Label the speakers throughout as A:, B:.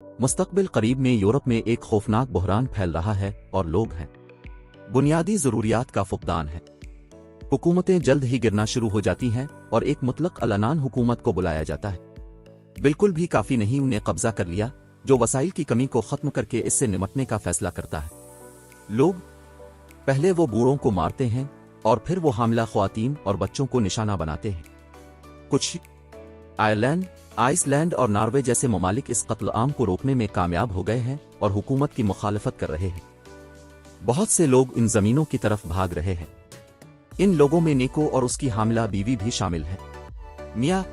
A: मुस्तकबिल करीब में यूरोप में एक खौफनाक बहरान फैल रहा है और लोग हैं बुनियादी ज़रूरियात का फुकदान है। हुकूमतें जल्द ही गिरना शुरू हो जाती हैं और एक मुतलक अलअनान हुकूमत को बुलाया जाता है। बिल्कुल भी काफ़ी नहीं उन्हें कब्जा कर लिया जो वसाइल की कमी को ख़त्म करके इससे निपटने का फैसला करता है। लोग पहले वो बूढ़ों को मारते हैं और फिर वो हामिला ख्वातीन और बच्चों को निशाना बनाते हैं। कुछ आयरलैंड, आइसलैंड और नॉर्वे जैसे ममालिक इस कत्ल आम को रोकने में कामयाब हो गए हैं और हुकूमत की मुखालफत कर रहे हैं। बहुत से लोग इन जमीनों की तरफ भाग रहे हैं। इन लोगों में निको और उसकी हामिला बीवी भी शामिल है। मियाँ,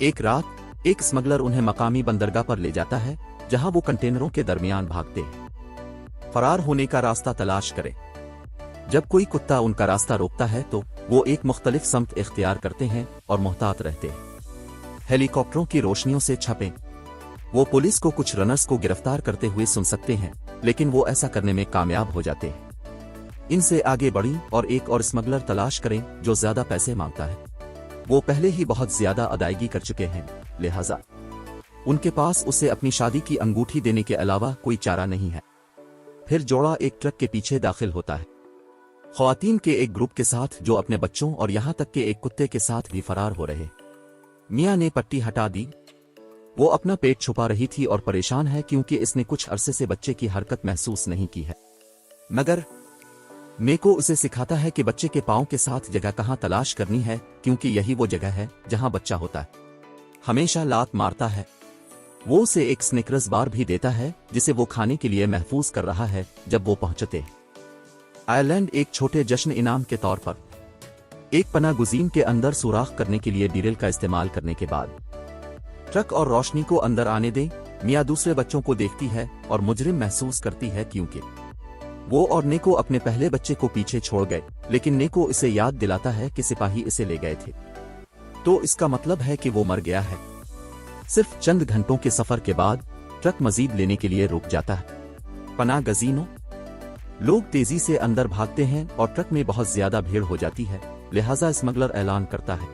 A: एक रात एक स्मगलर उन्हें मकामी बंदरगाह पर ले जाता है जहां वो कंटेनरों के दरमियान भागते हैं। फरार होने का रास्ता तलाश करें। जब कोई कुत्ता उनका रास्ता रोकता है तो वो एक मुख्तलिफ समत इख्तियार करते हैं और मुहतात रहते हैं। हेलीकॉप्टरों की रोशनियों से छपें। वो पुलिस को कुछ रनर्स को गिरफ्तार करते हुए सुन सकते हैं, लेकिन वो ऐसा करने में कामयाब हो जाते हैं। इनसे आगे बढ़ी और एक और स्मगलर तलाश करें जो ज्यादा पैसे मांगता है। वो पहले ही बहुत ज्यादा अदायगी कर चुके हैं, लिहाजा उनके पास उसे अपनी शादी की अंगूठी देने के अलावा कोई चारा नहीं है। फिर जोड़ा एक ट्रक के पीछे दाखिल होता है, ख्वातीन के एक ग्रुप के साथ जो अपने बच्चों और यहां तक के एक कुत्ते के साथ भी फरार हो रहे। मियाँ ने पट्टी हटा दी। वो अपना पेट छुपा रही थी और परेशान है क्योंकि इसने कुछ अरसे से बच्चे की हरकत महसूस नहीं की है। मगर नेको उसे सिखाता है कि बच्चे के पांव के साथ जगह कहां तलाश करनी है, क्योंकि यही वो जगह है जहां बच्चा होता है। हमेशा लात मारता है। वो उसे एक स्निकर्स बार भी देता है जिसे वो खाने के लिए महफूज कर रहा है जब वो पहुंचते हैं। आयरलैंड एक छोटे जश्न इनाम के तौर पर एक पना गुज़ीन के अंदर सुराख करने के लिए डीरेल का इस्तेमाल करने के बाद ट्रक और रोशनी को अंदर आने दें। मियाँ दूसरे बच्चों को देखती है और मुजरिम महसूस करती है क्योंकि वो और नेको अपने पहले बच्चे को पीछे छोड़ गए, लेकिन नेको इसे याद दिलाता है कि सिपाही इसे ले गए थे, तो इसका मतलब है कि वो मर गया है। सिर्फ चंद घंटों के सफर के बाद ट्रक मजीद लेने के लिए रुक जाता है। पनाह गज़ीनों, लोग तेजी से अंदर भागते हैं और ट्रक में बहुत ज्यादा भीड़ हो जाती है, लिहाजा स्मगलर ऐलान करता है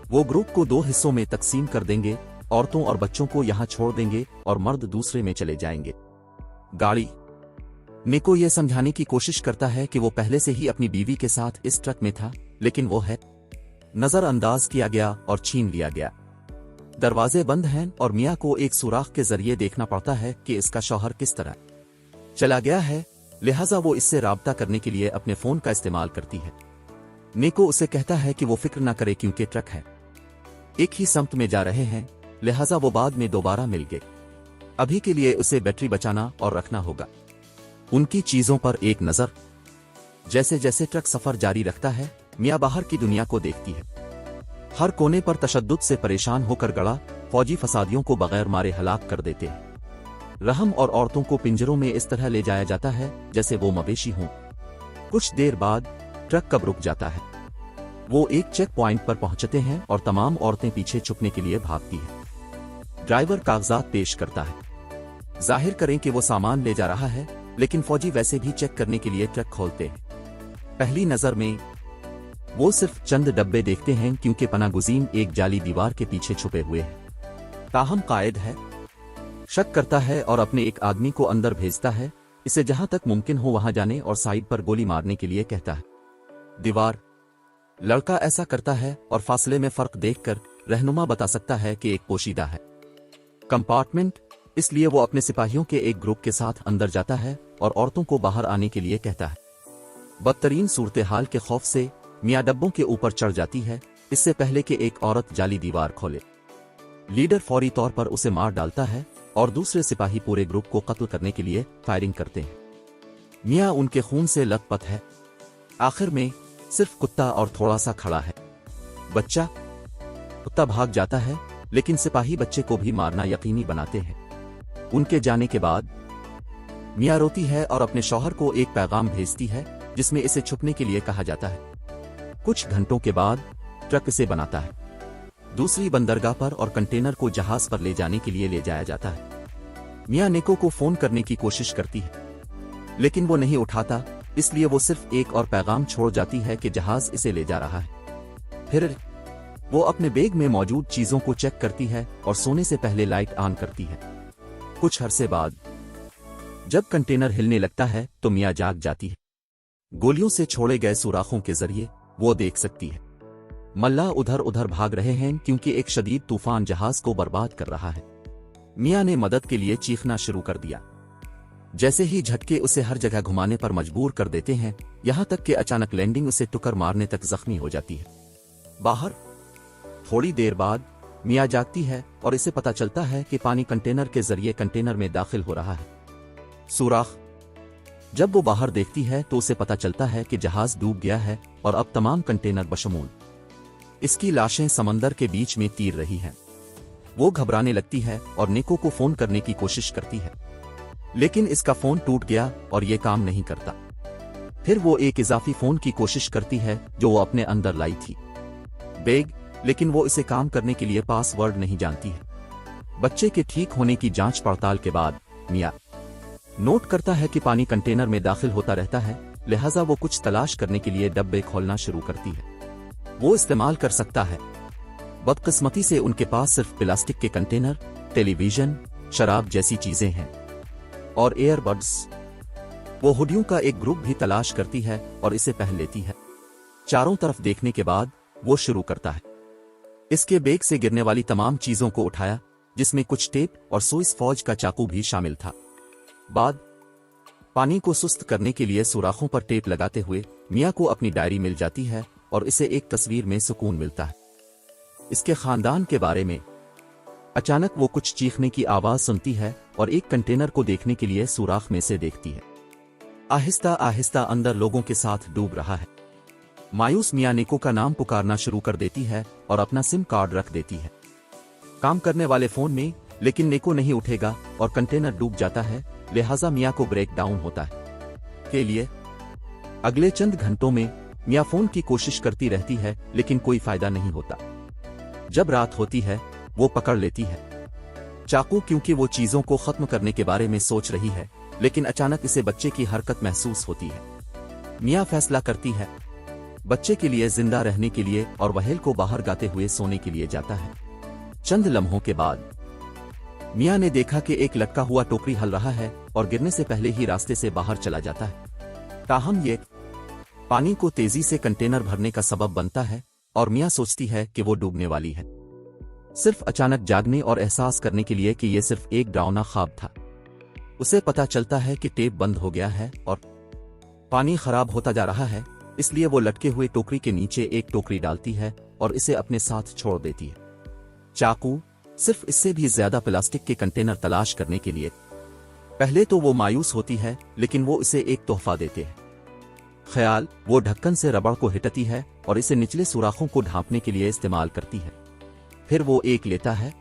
A: वो ग्रुप को 2 हिस्सों में तकसीम कर देंगे। औरतों और बच्चों को यहां छोड़ देंगे और मर्द दूसरे में चले जाएंगे। गाड़ी। निको ये समझाने की कोशिश करता है कि वो पहले से ही अपनी बीवी के साथ इस ट्रक में था, लेकिन वो है नजरअंदाज किया गया और छीन लिया गया। दरवाजे बंद हैं और मियाँ को एक सुराख के जरिए देखना पड़ता है कि इसका शौहर किस तरह चला गया है, लिहाजा वो इससे राब्ता करने के लिए अपने फोन का इस्तेमाल करती है। निको उसे कहता है कि वो फिक्र ना करे क्योंकि ट्रक है एक ही समत में जा रहे हैं, लिहाजा वो बाद में दोबारा मिल गए। अभी के लिए उसे बैटरी बचाना और रखना होगा। उनकी चीजों पर एक नजर। जैसे जैसे ट्रक सफर जारी रखता है, मियाँ बाहर की दुनिया को देखती है। हर कोने पर तशद्दुद से परेशान होकर गड़ा फौजी फसादियों को बगैर मारे हलाक कर देते हैं। रहम और औरतों को पिंजरों में इस तरह ले जाया जाता है जैसे वो मवेशी हों। कुछ देर बाद ट्रक कब रुक जाता है। वो एक चेक पॉइंट पर पहुंचते हैं और तमाम औरतें पीछे छुपने के लिए भागती हैं। ड्राइवर कागजात पेश करता है, जाहिर करें कि वो सामान ले जा रहा है, लेकिन फौजी वैसे भी चेक करने के लिए ट्रक खोलते हैं। पहली नजर में वो सिर्फ चंद डब्बे देखते हैं क्योंकि पनाह गुज़ीन एक जाली दीवार के पीछे छुपे हुए हैं। ताहम कायद है, शक करता है और अपने एक आदमी को अंदर भेजता है, इसे जहां तक मुमकिन हो वहां जाने और साइड पर गोली मारने के लिए कहता है। दीवार। लड़का ऐसा करता है और फासले में फर्क देखकर रहनुमा बता सकता है कि एक पोशीदा है। कंपार्टमेंट, इसलिए वो अपने सिपाहियों के एक ग्रुप के साथ अंदर जाता है और औरतों को बाहर आने के लिए कहता है। बदतरीन सूरत हाल के खौफ से मियाँ डब्बों के ऊपर चढ़ जाती है, इससे पहले कि एक औरत जाली दीवार खोले। लीडर फौरी तौर पर उसे मार डालता है और दूसरे सिपाही पूरे ग्रुप को कत्ल करने के लिए फायरिंग करते हैं। मियाँ उनके खून से लथपथ है। आखिर में सिर्फ कुत्ता और थोड़ा सा खड़ा है। बच्चा। कुत्ता भाग जाता है, लेकिन सिपाही बच्चे को भी मारना यकीनी बनाते हैं। उनके जाने के बाद मियाँ रोती है और अपने शौहर को एक पैगाम भेजती है जिसमें इसे छुपने के लिए कहा जाता है। कुछ घंटों के बाद ट्रक इसे बनाता है। दूसरी बंदरगाह पर और कंटेनर को जहाज पर ले जाने के लिए ले जाया जाता है। मियाँ निको को फोन करने की कोशिश करती है, लेकिन वो नहीं उठाता, इसलिए वो सिर्फ एक और पैगाम छोड़ जाती है कि जहाज इसे ले जा रहा है। फिर वो अपने बैग में मौजूद चीजों को चेक करती है और सोने से पहले लाइट ऑन करती है। कुछ अरसे बाद जब कंटेनर हिलने लगता है तो मिया जाग जाती है। गोलियों से छोड़े गए सुराखों के जरिए वो देख सकती है मल्ला उधर उधर भाग रहे हैं क्योंकि एक शदीद तूफान जहाज को बर्बाद कर रहा है। मिया ने मदद के लिए चीखना शुरू कर दिया। जैसे ही झटके उसे हर जगह घुमाने पर मजबूर कर देते हैं, यहां तक कि अचानक लैंडिंग उसे टुकर मारने तक जख्मी हो जाती है। बाहर थोड़ी देर बाद मिया जागती है और इसे पता चलता है कि पानी कंटेनर के जरिए कंटेनर में दाखिल हो रहा है। सुराख जब वो बाहर देखती है तो उसे पता चलता है कि जहाज डूब गया है और अब तमाम कंटेनर बशमूल इसकी लाशें समंदर के बीच में तीर रही हैं। वो घबराने लगती है और निको को फोन करने की कोशिश करती है, लेकिन इसका फोन टूट गया और ये काम नहीं करता। फिर वो एक इजाफी फोन की कोशिश करती है जो वो अपने अंदर लाई थी बैग, लेकिन वो इसे काम करने के लिए पासवर्ड नहीं जानती है। बच्चे के ठीक होने की जांच पड़ताल के बाद मिया नोट करता है कि पानी कंटेनर में दाखिल होता रहता है, लिहाजा वो कुछ तलाश करने के लिए डब्बे खोलना शुरू करती है। वो इस्तेमाल कर सकता है। बदकिस्मती से उनके पास सिर्फ प्लास्टिक के कंटेनर, टेलीविजन, शराब जैसी चीजें हैं और एयरबड्स। वो हुडियों का एक ग्रुप भी तलाश करती है और इसे पहन लेती है। चारों तरफ देखने के बाद वो शुरू करता है। इसके बैग से गिरने वाली तमाम चीजों को उठाया, जिसमें कुछ टेप और स्विस फौज का चाकू भी शामिल था। बाद पानी को सुस्त करने के लिए सुराखों पर टेप लगाते हुए मिया को अपनी डायरी मिल जाती है और इसे एक तस्वीर में सुकून मिलता है। इसके खानदान के बारे में। अचानक वो कुछ चीखने की आवाज सुनती है और एक कंटेनर को देखने के लिए सुराख में से देखती है। आहिस्ता आहिस्ता अंदर लोगों के साथ डूब रहा है। मायूस मिया निको का नाम पुकारना शुरू कर देती है और अपना सिम कार्ड रख देती है काम करने वाले फोन में, लेकिन निको नहीं उठेगा और कंटेनर डूब जाता है, लिहाजा मिया को ब्रेक डाउन होता है के लिए। अगले चंद घंटों में मिया फोन की कोशिश करती रहती है, लेकिन कोई फायदा नहीं होता। जब रात होती है वो पकड़ लेती है चाकू, क्योंकि वो चीजों को खत्म करने के बारे में सोच रही है, लेकिन अचानक इसे बच्चे की हरकत महसूस होती है। मिया फैसला करती है बच्चे के लिए जिंदा रहने के लिए और वहेल को बाहर गाते हुए सोने के लिए जाता है। चंद लम्हों के बाद मिया ने देखा कि एक लटका हुआ टोकरी हल रहा है और गिरने से पहले ही रास्ते से बाहर चला जाता है। ताहम ये पानी को तेजी से कंटेनर भरने का सबब बनता है और मिया सोचती है कि वो डूबने वाली है, सिर्फ अचानक जागने और एहसास करने के लिए कि यह सिर्फ एक डरावना ख्वाब था। उसे पता चलता है कि टेप बंद हो गया है और पानी खराब होता जा रहा है, इसलिए वो लटके हुए टोकरी के नीचे एक टोकरी डालती है और इसे अपने साथ छोड़ देती है। चाकू, सिर्फ इससे भी ज्यादा प्लास्टिक के कंटेनर तलाश करने के लिए। पहले तो वो मायूस होती है, लेकिन वो इसे एक तोहफा देते हैं। ख्याल, वो ढक्कन से रबड़ को हिटती है और इसे निचले सुराखों को ढांपने के लिए इस्तेमाल करती है। फिर वो एक लेता है।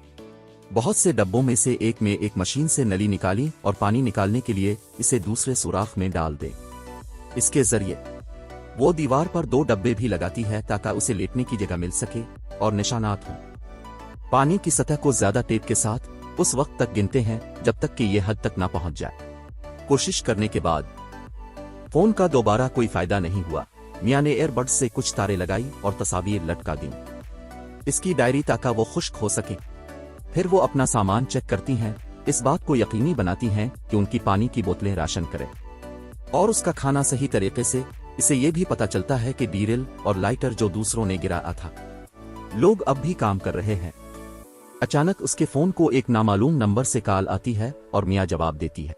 A: बहुत से डब्बों में से एक में एक मशीन से नली निकाली और पानी निकालने के लिए इसे दूसरे सुराख में डाल दे। इसके जरिए वो दीवार पर 2 डब्बे भी लगाती है ताकि उसे लेटने की जगह मिल सके और निशानात हों। पानी की सतह को ज्यादा टेप के साथ उस वक्त तक गिनते हैं जब तक कि ये हद तक ना पहुंच जाए। कोशिश करने के बाद फोन का दोबारा कोई फायदा नहीं हुआ। मिया ने एयरबड्स से कुछ तारे लगाई और तस्वीर लटका दी, इसकी डायरी ताकि वो खुश्क हो सके। फिर वो अपना सामान चेक करती हैं, इस बात को यकीनी बनाती हैं कि उनकी पानी की बोतलें राशन करें और उसका खाना सही तरीके से। इसे ये भी पता चलता है कि डीरिल और लाइटर जो दूसरों ने गिराया था, लोग अब भी काम कर रहे हैं। अचानक उसके फोन को एक नामालूम नंबर से कॉल आती है और मिया जवाब देती है,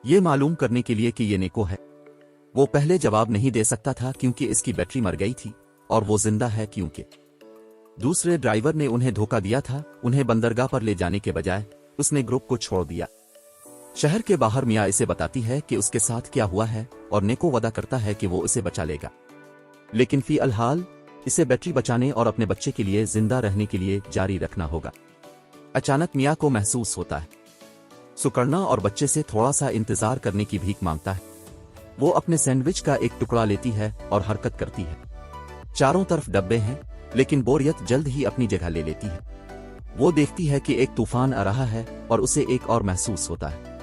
A: ये मालूम करने के लिए कि ये निको है। वो पहले जवाब नहीं दे सकता था क्योंकि इसकी बैटरी मर गई थी और वो जिंदा है क्योंकि दूसरे ड्राइवर ने उन्हें धोखा दिया था। उन्हें बंदरगाह पर ले जाने के बजाय उसने ग्रुप को छोड़ दिया। शहर के बाहर मिया इसे बताती है कि उसके साथ क्या हुआ है और निको वादा करता है कि वो इसे बचा लेगा, लेकिन फिलहाल इसे बैटरी बचाने और अपने बच्चे के लिए जिंदा रहने के लिए जारी रखना होगा। अचानक मिया को महसूस होता है सुकर्णा और बच्चे से थोड़ा सा इंतजार करने की भीख मांगता है। वो अपने सैंडविच का एक टुकड़ा लेती है और हरकत करती है। चारों तरफ डब्बे हैं, लेकिन बोरियत जल्द ही अपनी जगह ले लेती है। वो देखती है कि एक तूफान आ रहा है और उसे एक और महसूस होता है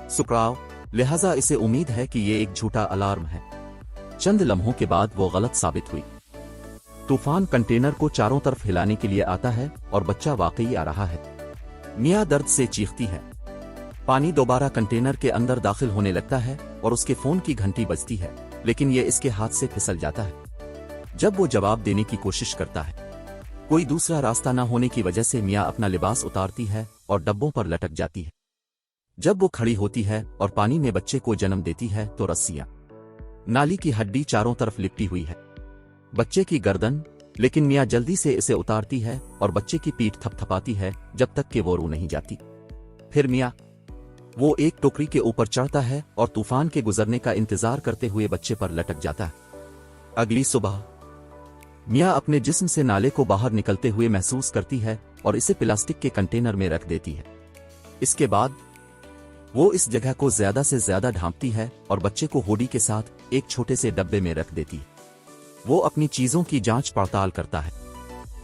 A: सुकराव, लिहाजा इसे उम्मीद है कि ये एक झूठा अलार्म है। चंद लम्हों के बाद वो गलत साबित हुई। तूफान कंटेनर को चारों तरफ हिलाने के लिए आता है और बच्चा वाकई आ रहा है। मिया दर्द से चीखती है। पानी दोबारा कंटेनर के अंदर दाखिल होने लगता है और उसके फोन की घंटी बजती है, लेकिन ये इसके हाथ से फिसल जाता है। जब वो जवाब देने की कोशिश करता है, कोई दूसरा रास्ता न होने की वजह से मियाँ अपना लिबास उतारती है और डब्बों पर लटक जाती है। जब वो खड़ी होती है और पानी में बच्चे को जन्म देती है तो रस्सियां, नाली की हड्डी चारों तरफ लिपटी हुई है, बच्चे की गर्दन, लेकिन मियाँ जल्दी से इसे उतारती है और बच्चे की पीठ थपथपाती है जब तक कि वो रो नहीं जाती। फिर मियाँ वो एक टोकरी के ऊपर चढ़ता है और तूफान के गुजरने का इंतजार करते हुए बच्चे पर लटक जाता है। अगली सुबह मियाँ अपने जिस्म से नाले को बाहर निकलते हुए महसूस करती है और इसे प्लास्टिक के कंटेनर में रख देती है। इसके बाद वो इस जगह को ज्यादा से ज्यादा ढांपती है और बच्चे को होडी के साथ एक छोटे से डब्बे में रख देती है। वो अपनी चीजों की जांच पड़ताल करता है।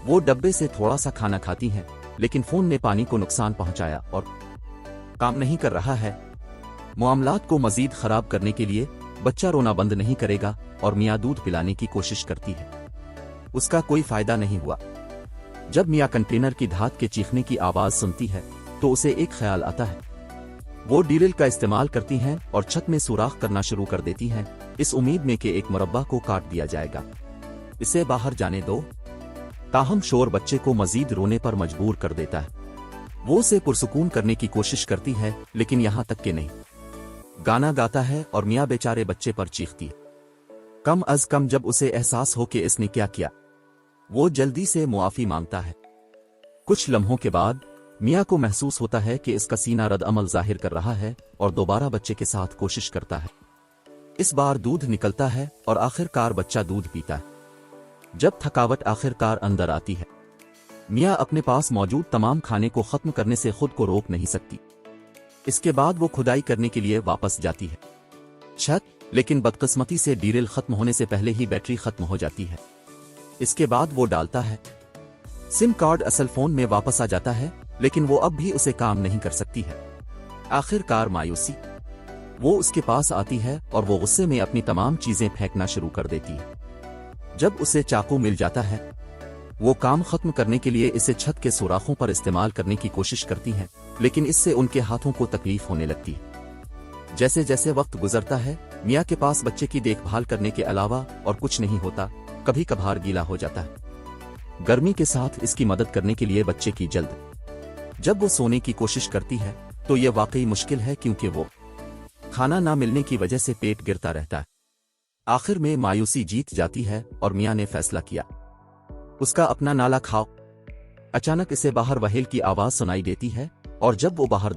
A: वो डब्बे से थोड़ा सा खाना खाती है, लेकिन फोन ने पानी को नुकसान पहुंचाया और काम नहीं कर रहा है। मामलात को मजीद खराब करने के लिए बच्चा रोना बंद नहीं करेगा और मियाँ दूध पिलाने की कोशिश करती है। उसका कोई फायदा नहीं हुआ। जब मियाँ कंटेनर की धात के चीखने की आवाज सुनती है तो उसे एक ख्याल आता है। वो ड्रिल का इस्तेमाल करती हैं और छत में सुराख करना शुरू कर देती हैं, इस उम्मीद में कि एक मुरब्बा को काट दिया जाएगा, इसे बाहर जाने दो। ताहम शोर बच्चे को मजीद रोने पर मजबूर कर देता है। वो उसे पुरसुकून करने की कोशिश करती है, लेकिन यहां तक कि नहीं। गाना गाता है और मियाँ बेचारे बच्चे पर चीखती है। कम अज कम जब उसे एहसास हो कि इसने क्या किया, वो जल्दी से मुआफी मांगता है। कुछ लम्हों के बाद मियाँ को महसूस होता है कि इसका सीना रद्द अमल जाहिर कर रहा है और दोबारा बच्चे के साथ कोशिश करता है। इस बार दूध निकलता है और आखिरकार बच्चा दूध पीता है। जब थकावट आखिरकार अंदर आती है, मियाँ अपने पास मौजूद तमाम खाने को खत्म करने से खुद को रोक नहीं सकती। इसके बाद वो खुदाई करने के लिए वापस जाती है छत, लेकिन बदकिस्मती से ड्रिल खत्म होने से पहले ही बैटरी खत्म हो जाती है। इसके बाद वो डालता है। सिम कार्ड असल फोन में वापस आ जाता है, लेकिन वो अब भी उसे काम नहीं कर सकती है। आखिरकार मायूसी वो उसके पास आती है और वो गुस्से में अपनी तमाम चीजें फेंकना शुरू कर देती है। जब उसे चाकू मिल जाता है, वो काम खत्म करने के लिए इसे छत के सुराखों पर इस्तेमाल करने की कोशिश करती है, लेकिन इससे उनके हाथों को तकलीफ होने लगती है। जैसे जैसे वक्त गुजरता है, मियाँ के पास बच्चे की देखभाल करने के अलावा और कुछ नहीं होता। कभी कभार गीला हो जाता है। गर्मी के साथ इसकी मदद करने के लिए बच्चे की जल्द जब वो सोने की कोशिश करती है तो ये वाकई मुश्किल है, क्योंकि वो खाना ना मिलने की वजह से पेट गिरता रहता है। आखिर में मायूसी जीत जाती है और मियाँ ने फैसला किया, उसका अपना नाला खाओ। अचानक इसे बाहर वहेल की आवाज सुनाई देती है और जब वो बाहर